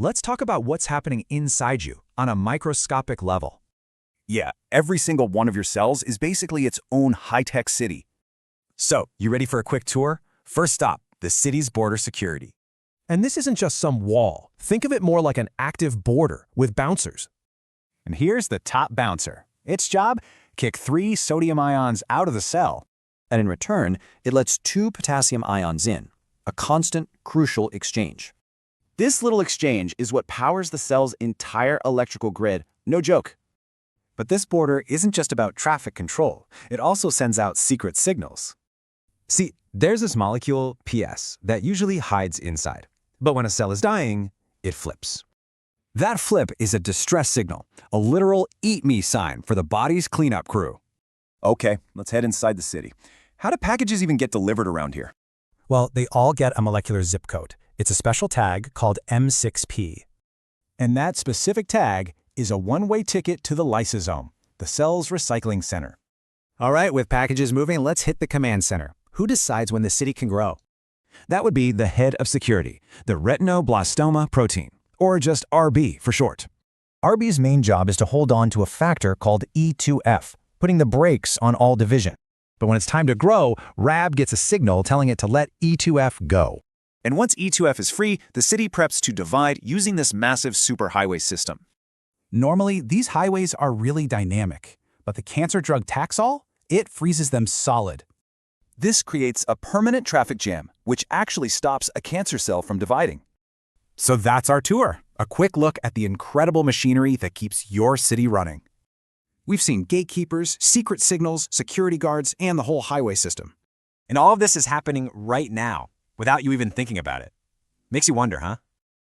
Let's talk about what's happening inside you on a microscopic level. Yeah, every single one of your cells is basically its own high-tech city. So, you ready for a quick tour? First stop, the city's border security. And this isn't just some wall. Think of it more like an active border with bouncers. And here's the top bouncer. Its job? Kick 3 sodium ions out of the cell. And in return, it lets 2 potassium ions in, a constant, crucial exchange. This little exchange is what powers the cell's entire electrical grid. No joke. But this border isn't just about traffic control. It also sends out secret signals. See, there's this molecule, PS, that usually hides inside. But when a cell is dying, it flips. That flip is a distress signal, a literal eat-me sign for the body's cleanup crew. Okay, let's head inside the city. How do packages even get delivered around here? Well, they all get a molecular zip code. It's a special tag called M6P. And that specific tag is a one-way ticket to the lysosome, the cell's recycling center. All right, with packages moving, let's hit the command center. Who decides when the city can grow? That would be the head of security, the retinoblastoma protein, or just RB for short. RB's main job is to hold on to a factor called E2F, putting the brakes on all division. But when it's time to grow, RAB gets a signal telling it to let E2F go. And once E2F is free, the city preps to divide using this massive superhighway system. Normally, these highways are really dynamic, but the cancer drug Taxol, it freezes them solid. This creates a permanent traffic jam, which actually stops a cancer cell from dividing. So that's our tour, a quick look at the incredible machinery that keeps your city running. We've seen gatekeepers, secret signals, security guards, and the whole highway system. And all of this is happening right now, without you even thinking about it. Makes you wonder, huh?